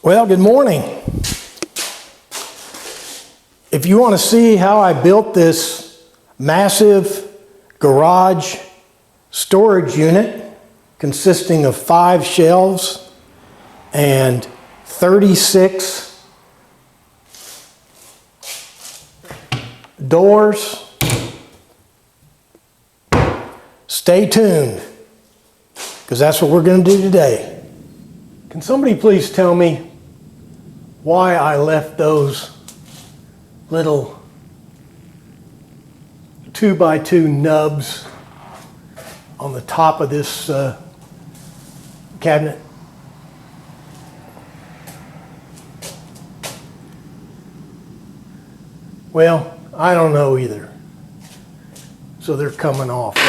Well, good morning. If you want to see how I built this massive garage storage unit consisting of 5 shelves and 36 doors, stay tuned, because that's what we're going to do today. Can somebody please tell me why I left those little 2x2 nubs on the top of this cabinet? Well, I don't know either. So they're coming off right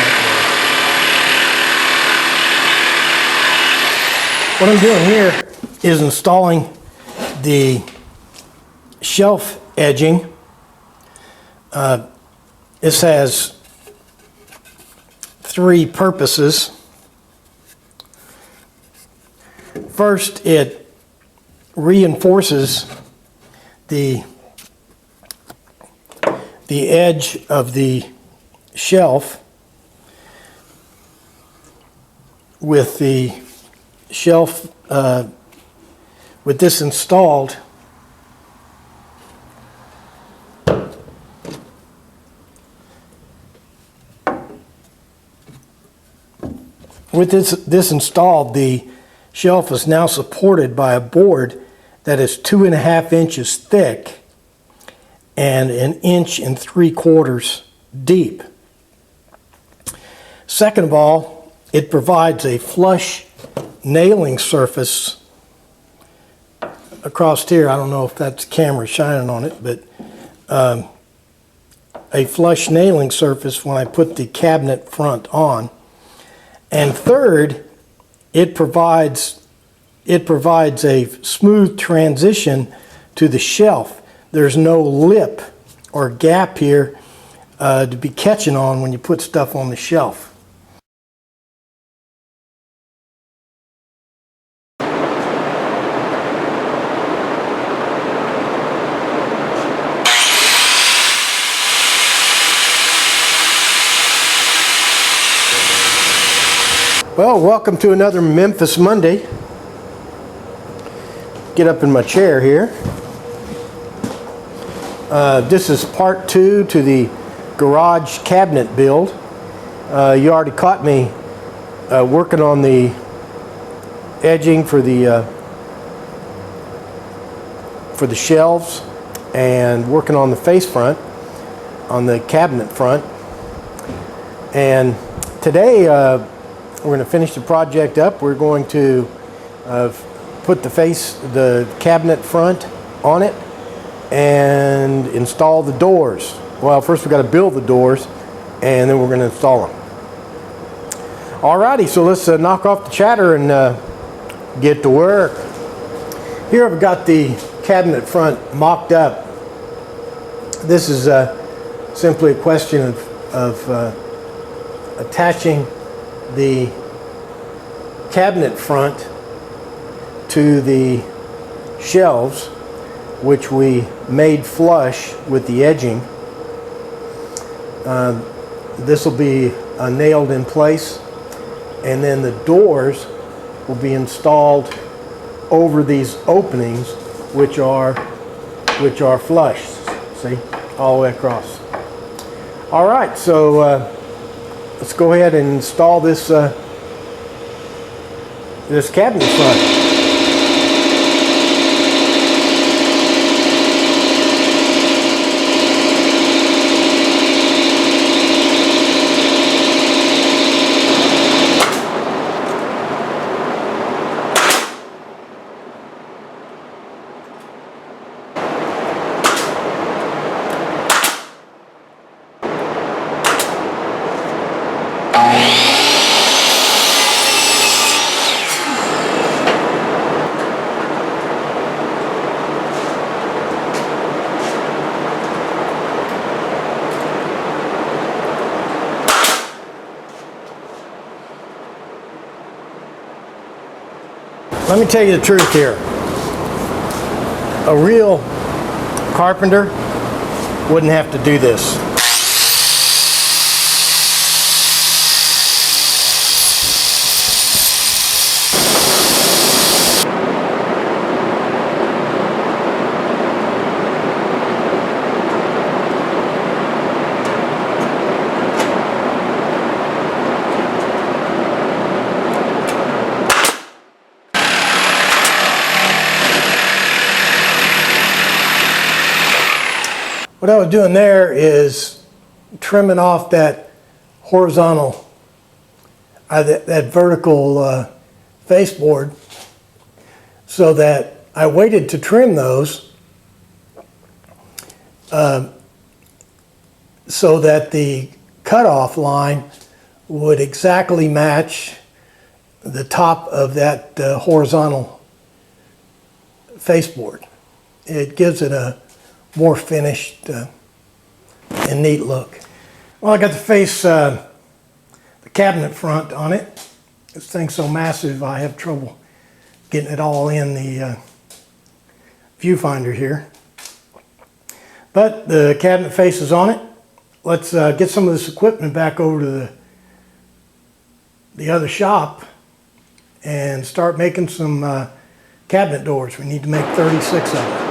there. What I'm doing here is installing the shelf edging. This has 3 purposes. First, it reinforces the edge of the shelf with the shelf with this installed. With this installed, the shelf is now supported by a board that is 2.5 inches thick and 1 3/4 inches deep. Second of all, it provides a flush nailing surface across here. I don't know if that's camera shining on it, but a flush nailing surface when I put the cabinet front on. And third, it provides a smooth transition to the shelf. There's no lip or gap here to be catching on when you put stuff on the shelf. Well, welcome to another Memphis Monday. Get up in my chair here. This is part 2 to the garage cabinet build. You already caught me working on the edging for the shelves and working on the face front, on the cabinet front. And today we're going to finish the project up. We're going to put the cabinet front on it and install the doors. Well, first we've got to build the doors and then we're going to install them. Alrighty, so let's knock off the chatter and get to work. Here I've got the cabinet front mocked up. This is simply a question of attaching the cabinet front to the shelves, which we made flush with the edging. This will be nailed in place, and then the doors will be installed over these openings, which are flush. See, all the way across. All right, so let's go ahead and install this this cabinet front. Let me tell you the truth here. A real carpenter wouldn't have to do this. What I was doing there is trimming off that horizontal, that vertical baseboard, so that I waited to trim those so that the cutoff line would exactly match the top of that horizontal baseboard. It gives it a more finished and neat look. Well, I got to face the cabinet front on it. This thing's so massive I have trouble getting it all in the viewfinder here. But the cabinet face is on it. Let's get some of this equipment back over to the other shop and start making some cabinet doors. We need to make 36 of them.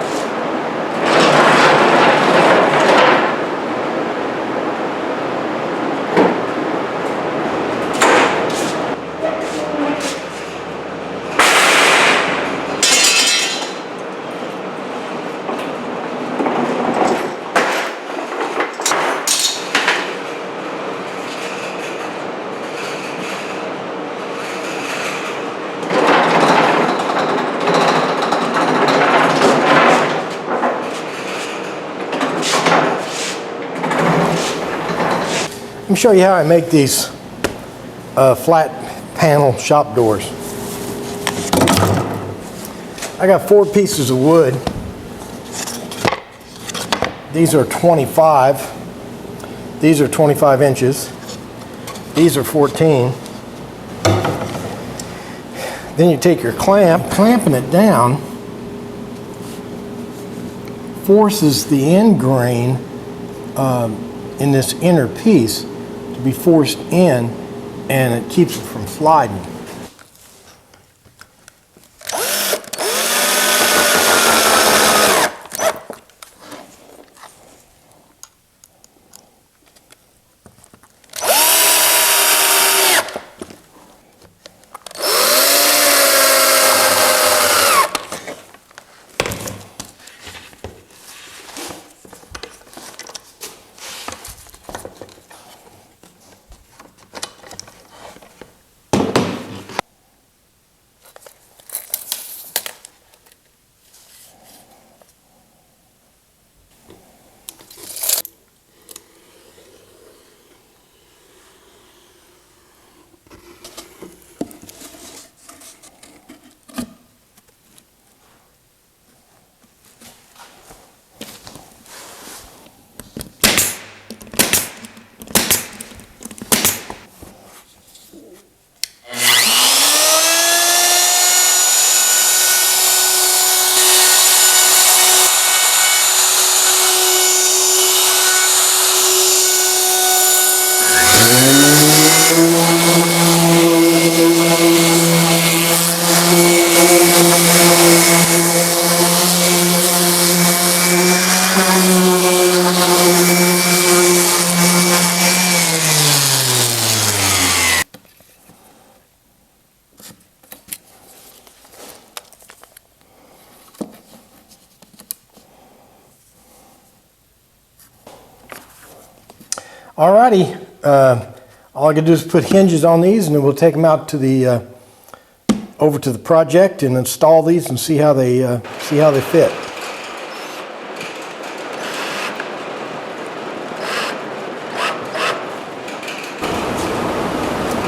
Let me show you how I make these flat panel shop doors. I got 4 pieces of wood. These are 25. These are 25 inches. These are 14. Then you take your clamping it down, forces the end grain in this inner piece to be forced in, and it keeps it from sliding. Alrighty, all I can do is put hinges on these, and then we'll take them out to the over to the project and install these and see how they fit.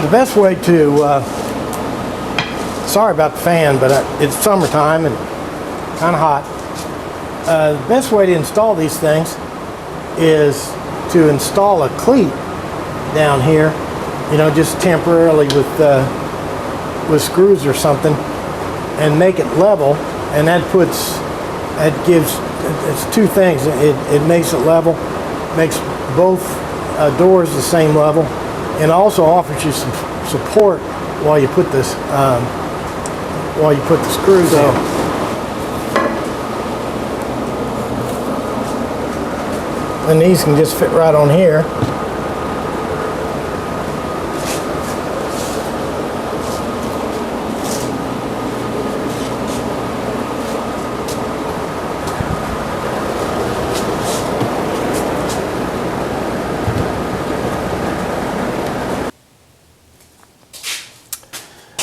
The best way to sorry about the fan, but it's summertime and kind of hot. The best way to install these things is to install a cleat down here, you know, just temporarily with screws or something, and make it level, and that puts It gives, it's two things. It makes it level, makes both doors the same level, and also offers you some support while you put this screws in. And these can just fit right on here.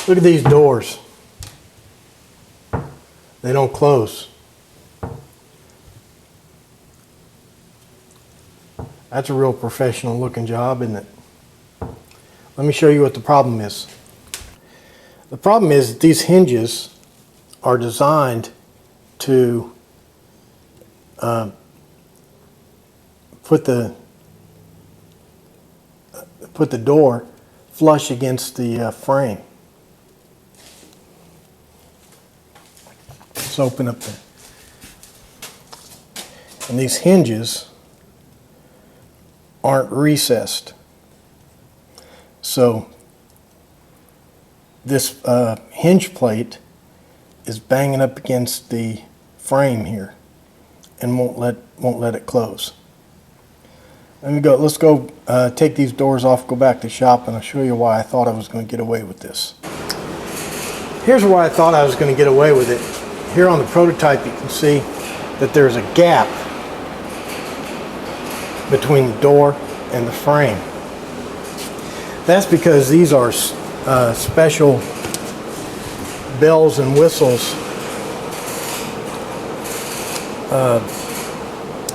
Look at these doors. They don't close. That's a real professional looking job, isn't it? Let me show you what the problem is. The problem is that these hinges are designed to put the door flush against the frame. Let's open up the, and these hinges aren't recessed. So this hinge plate is banging up against the frame here and won't let it close. Let's go take these doors off, go back to the shop, and I'll show you why I thought I was going to get away with this. Here's why I thought I was going to get away with it. Here on the prototype you can see that there's a gap between the door and the frame. That's because these are special bells and whistles,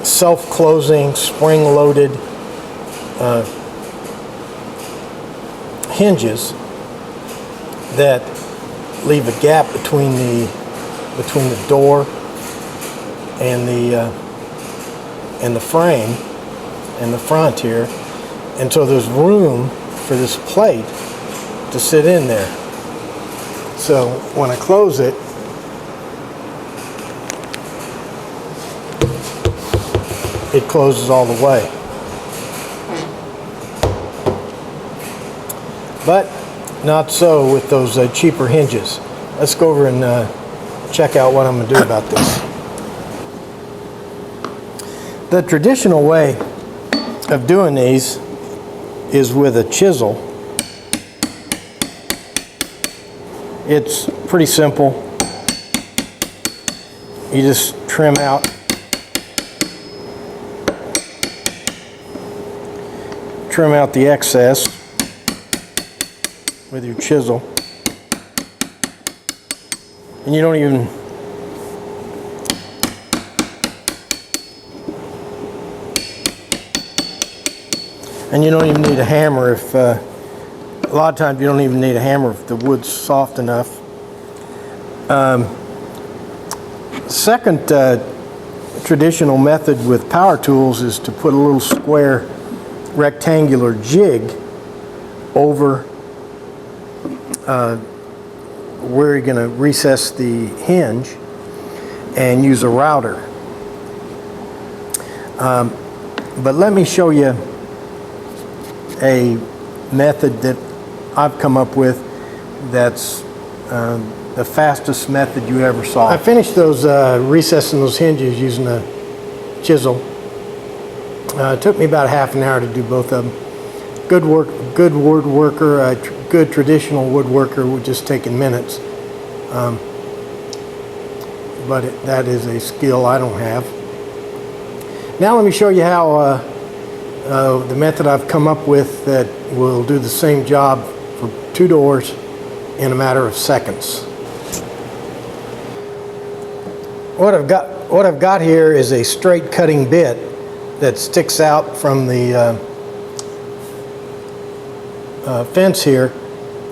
self-closing, spring-loaded hinges that leave a gap between the door and the frame in the front here, and so there's room for this plate to sit in there. So when I close it, it closes all the way. But not so with those cheaper hinges. Let's go over and check out what I'm going to do about this. The traditional way of doing these is with a chisel. It's pretty simple. You just trim out the excess with your chisel, and you don't even need a hammer if a lot of times you don't even need a hammer if the wood's soft enough. Second traditional method with power tools is to put a little square rectangular jig over where you're going to recess the hinge and use a router. But let me show you a method that I've come up with that's the fastest method you ever saw. I finished those recessing those hinges using a chisel. It took me about half an hour to do both of them. Good woodworker, a good traditional woodworker would just take in minutes. But that is a skill I don't have. Now let me show you how the method I've come up with that will do the same job for two doors in a matter of seconds. What I've got here is a straight cutting bit that sticks out from the fence here,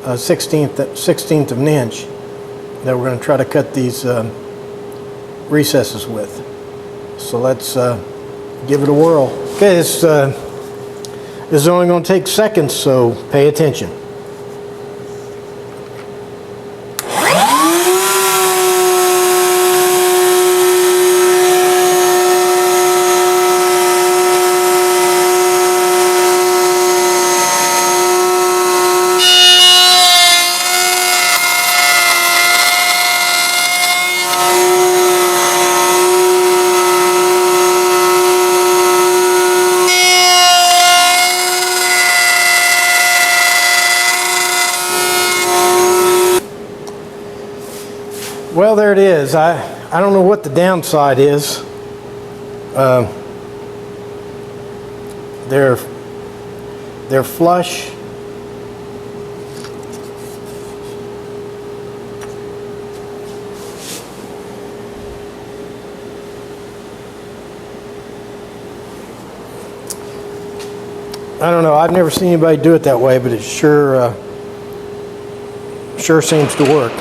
1/16 of an inch, that we're going to try to cut these recesses with. So let's give it a whirl. Okay, this is only going to take seconds, so pay attention. Well, there it is. I don't know what the downside is. They're flush. I don't know. I've never seen anybody do it that way, but it sure seems to work.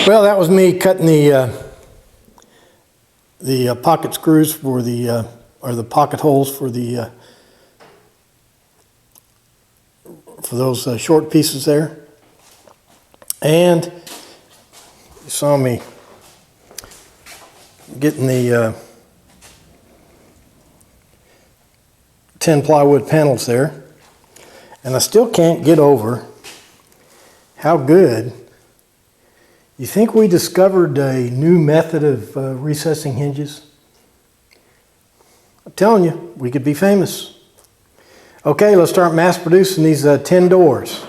Well, that was me cutting the pocket screws for the or the pocket holes for the for those short pieces there. And you saw me getting the 10 plywood panels there, and I still can't get over how good. You think we discovered a new method of recessing hinges? I'm telling you, we could be famous. Okay, let's start mass producing these 10 doors.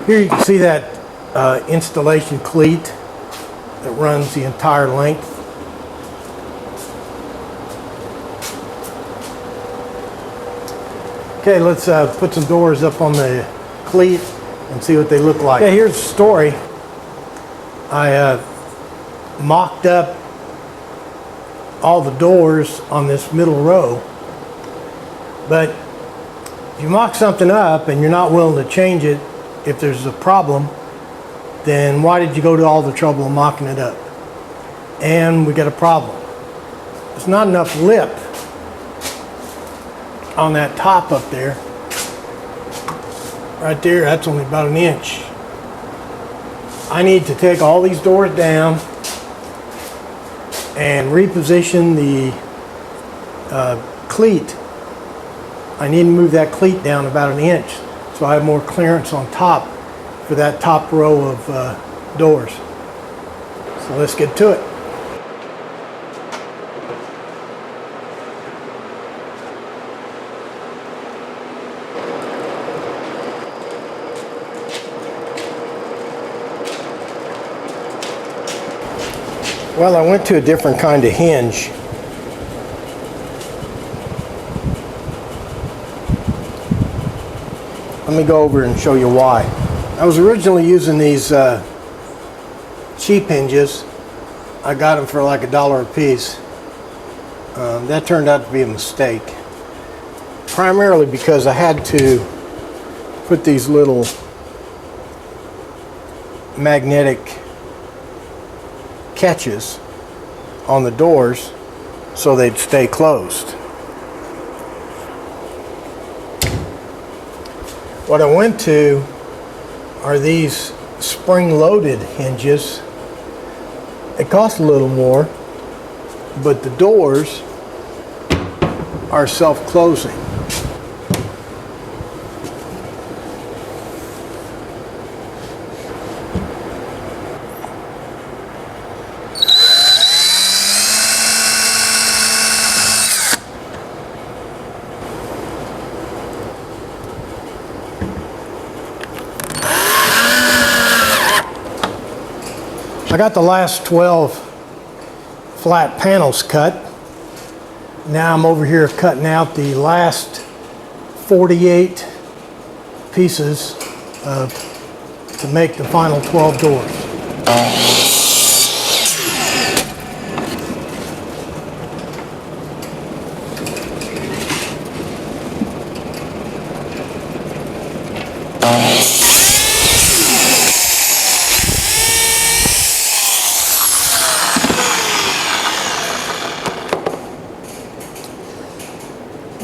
Here you can see that installation cleat that runs the entire length. Okay, let's put some doors up on the cleat and see what they look like. Okay, here's the story. I mocked up all the doors on this middle row, but if you mock something up and you're not willing to change it if there's a problem, then why did you go to all the trouble of mocking it up? And we got a problem. There's not enough lip on that top up there. Right there, that's only about an inch. I need to take all these doors down and reposition the cleat. I need to move that cleat down about an inch so I have more clearance on top for that top row of doors. So let's get to it. Well, I went to a different kind of hinge. Let me go over and show you why. I was originally using these cheap hinges. I got them for like $1 a piece. That turned out to be a mistake. Primarily because I had to put these little magnetic catches on the doors so they'd stay closed. What I went to are these spring-loaded hinges. They cost a little more, but the doors are self-closing. I got the last 12 flat panels cut. Now I'm over here cutting out the last 48 pieces to make the final 12 doors.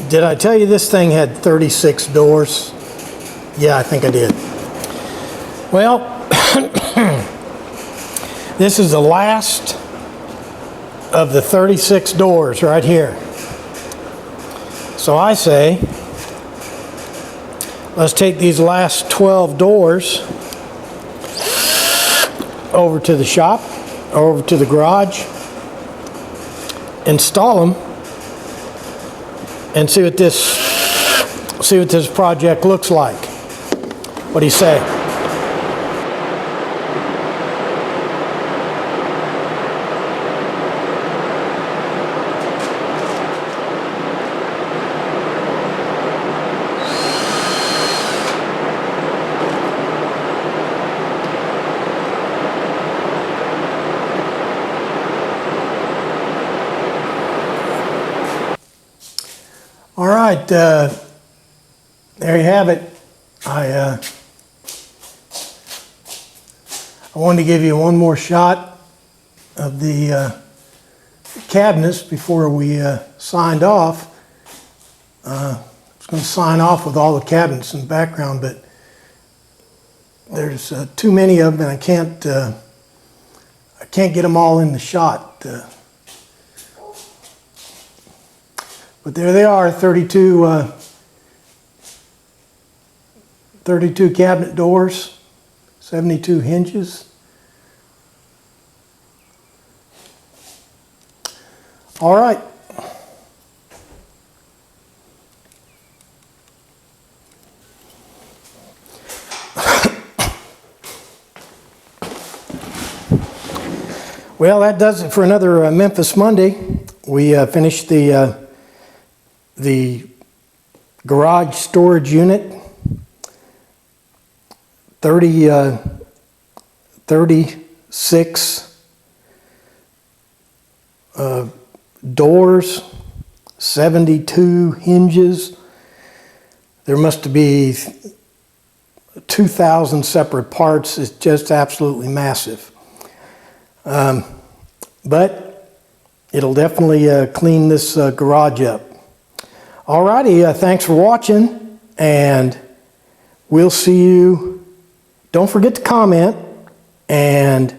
Did I tell you this thing had 36 doors? Yeah, I think I did. Well, this is the last of the 36 doors right here. So I say, let's take these last 12 doors over to the shop, over to the garage, install them, and see what this project looks like. What do you say? All right, there you have it. I wanted to give you one more shot of the cabinets before we signed off. I was going to sign off with all the cabinets in the background, but there's too many of them, and I can't get them all in the shot. But there they are, 32 cabinet doors, 72 hinges. All right. Well, that does it for another Memphis Monday. We finished the garage storage unit, 36 doors, 72 hinges. There must be 2,000 separate parts. It's just absolutely massive. But it'll definitely clean this garage up. Alrighty, thanks for watching, and we'll see you. Don't forget to comment and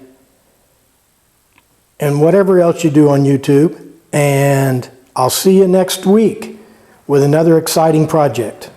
whatever else you do on YouTube, and I'll see you next week with another exciting project.